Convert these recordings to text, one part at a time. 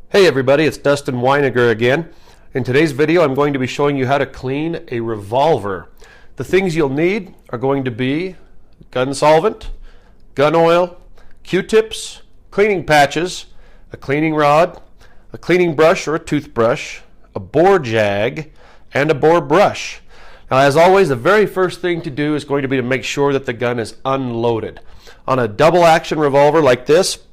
Hey everybody, it's Dustin Weiniger again. In today's video I'm going to be showing you how to clean a revolver. The things you'll need are going to be gun solvent, gun oil, Q-tips, cleaning patches, a cleaning rod, a cleaning brush or a toothbrush, a bore jag, and a bore brush. Now as always, the very first thing to do is going to be to make sure that the gun is unloaded. On a double action revolver like this,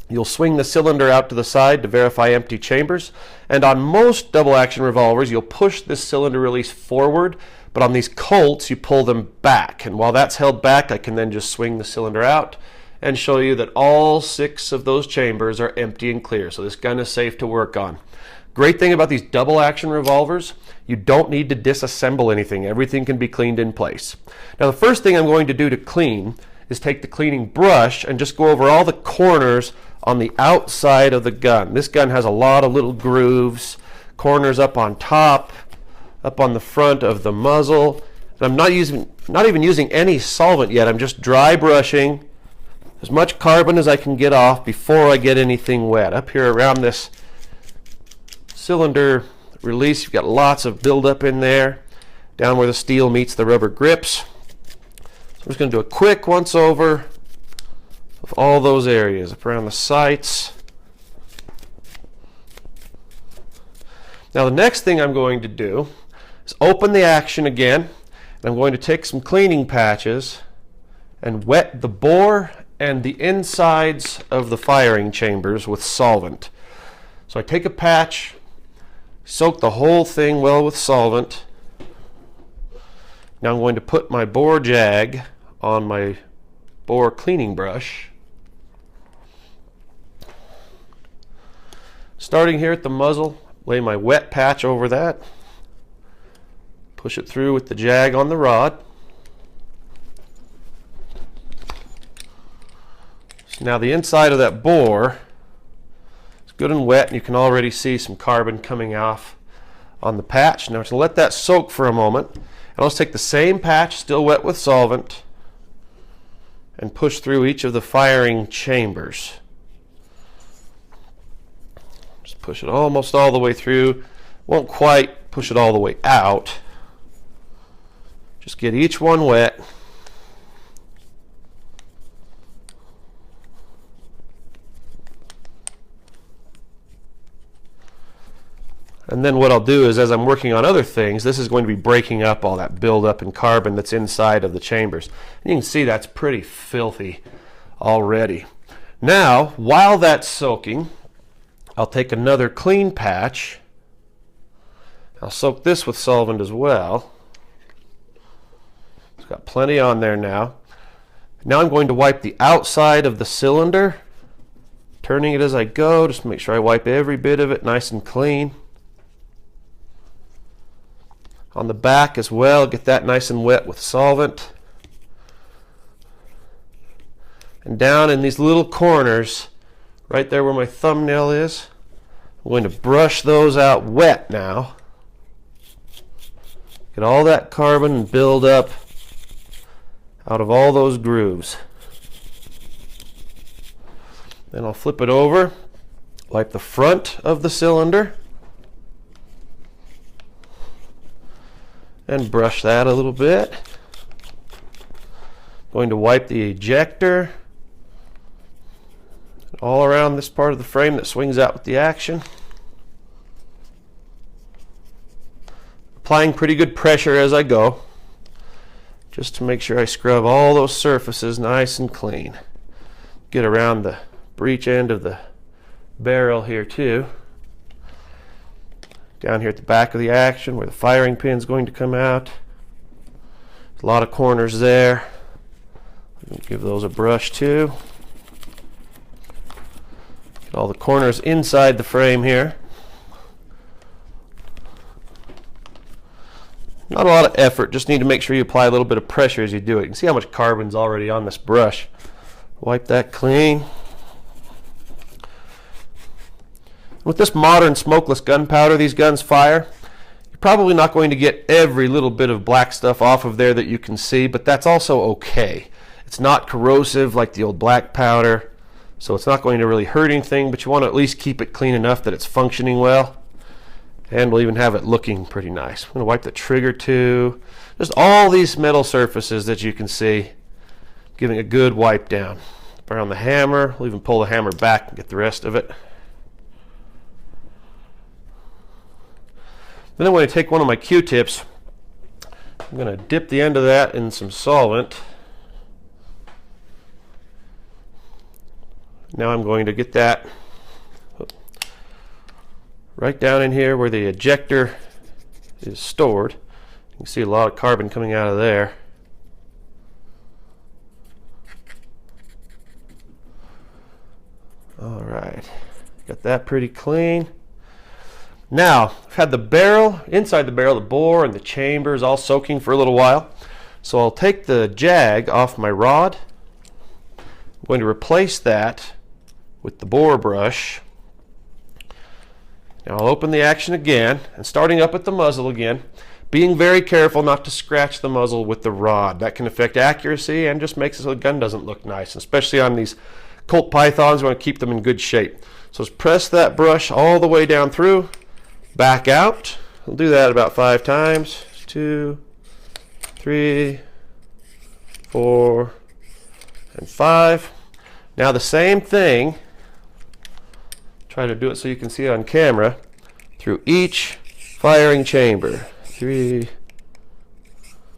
you'll swing the cylinder out to the side to verify empty chambers, and on most double action revolvers you'll push this cylinder release forward, but on these Colts you pull them back, and while that's held back I can then just swing the cylinder out and show you that all 6 of those chambers are empty and clear, so this gun is safe to work on. Great thing about these double action revolvers, you don't need to disassemble anything. Everything can be cleaned in place. Now the first thing I'm going to do to clean is take the cleaning brush and just go over all the corners on the outside of the gun. This gun has a lot of little grooves, corners up on top, up on the front of the muzzle. And I'm not even using any solvent yet. I'm just dry brushing as much carbon as I can get off before I get anything wet. Up here around this cylinder release, you've got lots of buildup in there, down where the steel meets the rubber grips. So I'm just going to do a quick once over of all those areas, up around the sights. Now the next thing I'm going to do is open the action again, and I'm going to take some cleaning patches and wet the bore and the insides of the firing chambers with solvent. So I take a patch, soak the whole thing well with solvent. Now I'm going to put my bore jag on my bore cleaning brush. Starting here at the muzzle, lay my wet patch over that. Push it through with the jag on the rod. So now the inside of that bore is good and wet, and you can already see some carbon coming off on the patch. Now to let that soak for a moment, and I'll just take the same patch, still wet with solvent, and push through each of the firing chambers. Just push it almost all the way through. Won't quite push it all the way out. Just get each one wet. And then what I'll do is, as I'm working on other things, this is going to be breaking up all that buildup in carbon that's inside of the chambers. And you can see that's pretty filthy already. Now, while that's soaking, I'll take another clean patch. I'll soak this with solvent as well. It's got plenty on there now. Now I'm going to wipe the outside of the cylinder, turning it as I go, just to make sure I wipe every bit of it nice and clean. On the back as well, get that nice and wet with solvent. And down in these little corners, right there where my thumbnail is, I'm going to brush those out wet now. Get all that carbon and build up out of all those grooves. Then I'll flip it over, wipe the front of the cylinder, and brush that a little bit. Going to wipe the ejector all around this part of the frame that swings out with the action. Applying pretty good pressure as I go, just to make sure I scrub all those surfaces nice and clean. Get around the breech end of the barrel here too. Down here at the back of the action where the firing pin is going to come out. There's a lot of corners there. Give those a brush too. Get all the corners inside the frame here. Not a lot of effort, just need to make sure you apply a little bit of pressure as you do it. You can see how much carbon's already on this brush. Wipe that clean. With this modern smokeless gunpowder these guns fire, you're probably not going to get every little bit of black stuff off of there that you can see, but that's also okay. It's not corrosive like the old black powder, So it's not going to really hurt anything, but you want to at least keep it clean enough that it's functioning well. And we'll even have it looking pretty nice. I'm going to wipe the trigger too. Just all these metal surfaces that you can see, giving a good wipe down. Around the hammer, we'll even pull the hammer back and get the rest of it. Then I'm going to take one of my Q-tips. I'm going to dip the end of that in some solvent. Now I'm going to get that right down in here where the ejector is stored. You can see a lot of carbon coming out of there. All right, got that pretty clean. Now, I've had the barrel, inside the barrel, the bore and the chambers all soaking for a little while. So I'll take the jag off my rod. I'm going to replace that with the bore brush. Now I'll open the action again, and starting up at the muzzle again, being very careful not to scratch the muzzle with the rod. That can affect accuracy and just makes it so the gun doesn't look nice, especially on these Colt Pythons. We want to keep them in good shape. So just press that brush all the way down through, back out. We'll do that about 5 times. 2, 3, 4, and 5. Now the same thing, try to do it so you can see it on camera, through each firing chamber. 3,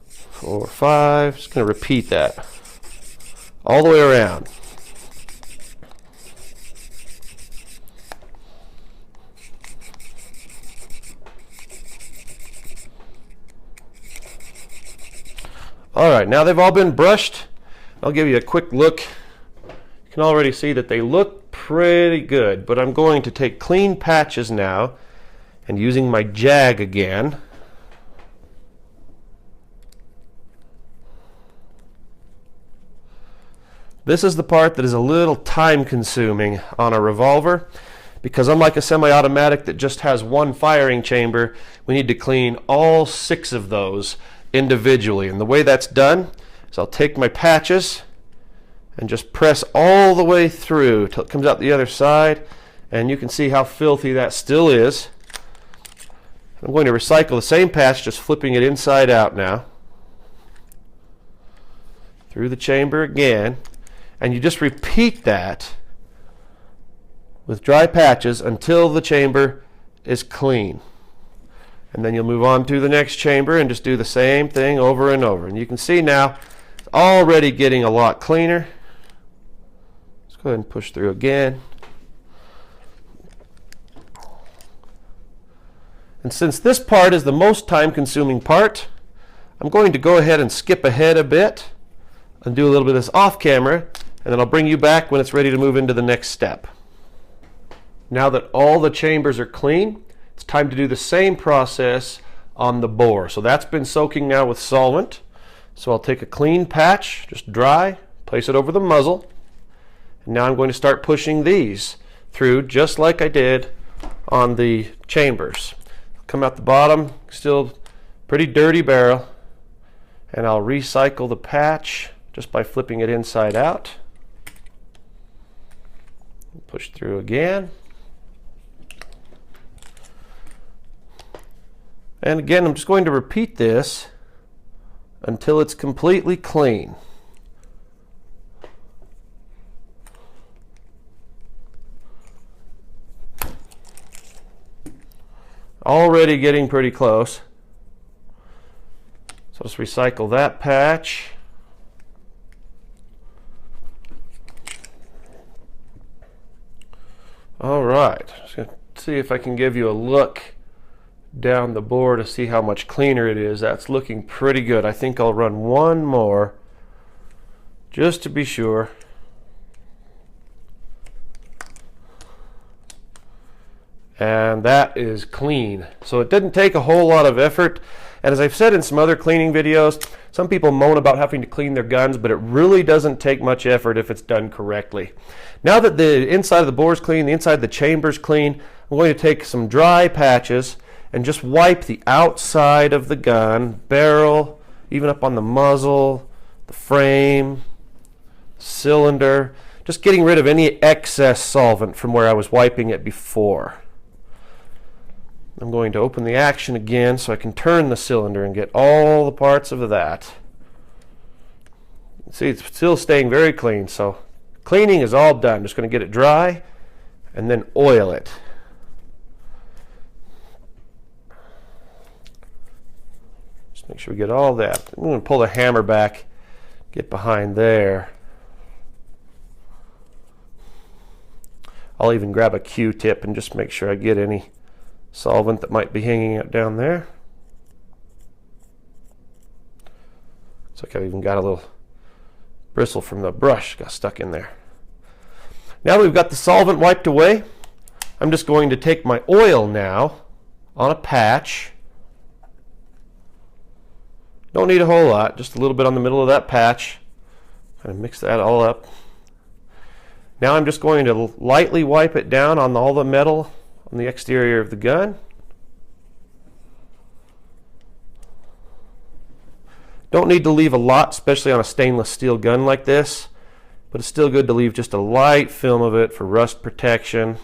4, 5. Just going to repeat that all the way around. Alright, now they've all been brushed. I'll give you a quick look. You can already see that they look pretty good, but I'm going to take clean patches now, and using my jag again, this is the part that is a little time consuming on a revolver, because unlike a semi-automatic that just has one firing chamber, we need to clean all 6 of those individually. And the way that's done is I'll take my patches and just press all the way through till it comes out the other side, and you can see how filthy that still is. I'm going to recycle the same patch, just flipping it inside out now through the chamber again, and you just repeat that with dry patches until the chamber is clean. And then you'll move on to the next chamber and just do the same thing over and over. And you can see now it's already getting a lot cleaner. Let's go ahead and push through again. And since this part is the most time-consuming part, I'm going to go ahead and skip ahead a bit and do a little bit of this off camera, and then I'll bring you back when it's ready to move into the next step. Now that all the chambers are clean, it's time to do the same process on the bore. So that's been soaking now with solvent. So I'll take a clean patch, just dry, place it over the muzzle. And now I'm going to start pushing these through just like I did on the chambers. Come out the bottom, still pretty dirty barrel. And I'll recycle the patch just by flipping it inside out. Push through again. And again, I'm just going to repeat this until it's completely clean. Already getting pretty close. So just recycle that patch. All right, just going to see if I can give you a look down the bore to see how much cleaner it is. That's looking pretty good. I think I'll run one more just to be sure. And that is clean. So it didn't take a whole lot of effort. And as I've said in some other cleaning videos, some people moan about having to clean their guns, but it really doesn't take much effort if it's done correctly. Now that the inside of the bore is clean, the inside of the chamber is clean, I'm going to take some dry patches and just wipe the outside of the gun, barrel, even up on the muzzle, the frame, cylinder, just getting rid of any excess solvent from where I was wiping it before. I'm going to open the action again so I can turn the cylinder and get all the parts of that. See, it's still staying very clean, so cleaning is all done. Just going to get it dry and then oil it. Just make sure we get all that. I'm going to pull the hammer back, get behind there. I'll even grab a Q-tip and just make sure I get any solvent that might be hanging out down there. It's like I even got a little bristle from the brush got stuck in there. Now that we've got the solvent wiped away, I'm just going to take my oil now on a patch. Don't need a whole lot, just a little bit on the middle of that patch. Kind of mix that all up. Now I'm just going to lightly wipe it down on all the metal on the exterior of the gun. Don't need to leave a lot, especially on a stainless steel gun like this, but it's still good to leave just a light film of it for rust protection,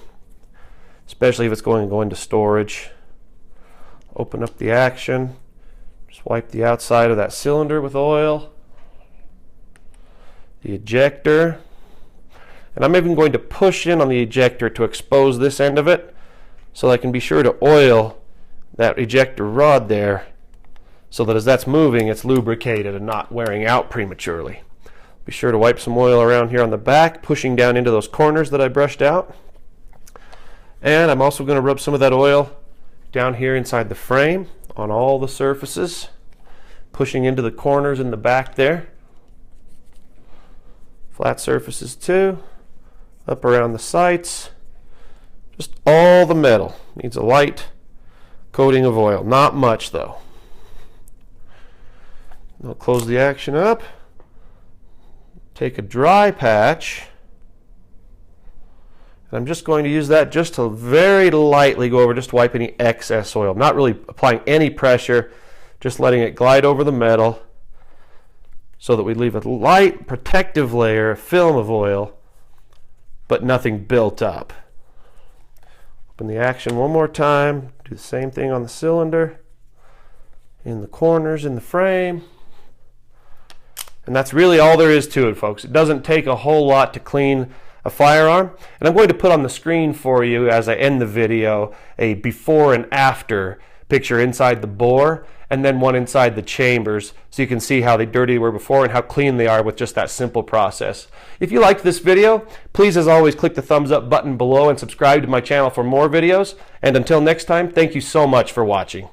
especially if it's going to go into storage. Open up the action, just wipe the outside of that cylinder with oil, the ejector, and I'm even going to push in on the ejector to expose this end of it so I can be sure to oil that ejector rod there so that as that's moving it's lubricated and not wearing out prematurely. Be sure to wipe some oil around here on the back, pushing down into those corners that I brushed out. And I'm also going to rub some of that oil down here inside the frame on all the surfaces, pushing into the corners in the back there. Flat surfaces too, up around the sights. Just all the metal needs a light coating of oil, not much though. I'll close the action up, take a dry patch, and I'm just going to use that just to very lightly go over, just to wipe any excess oil. Not really applying any pressure, just letting it glide over the metal so that we leave a light protective layer, a film of oil, but nothing built up. Open the action one more time, do the same thing on the cylinder, in the corners in the frame. And that's really all there is to it, folks. It doesn't take a whole lot to clean a firearm. And I'm going to put on the screen for you as I end the video a before and after picture inside the bore and then one inside the chambers so you can see how dirty they were before and how clean they are with just that simple process. If you liked this video, please as always click the thumbs up button below and subscribe to my channel for more videos. And until next time, thank you so much for watching.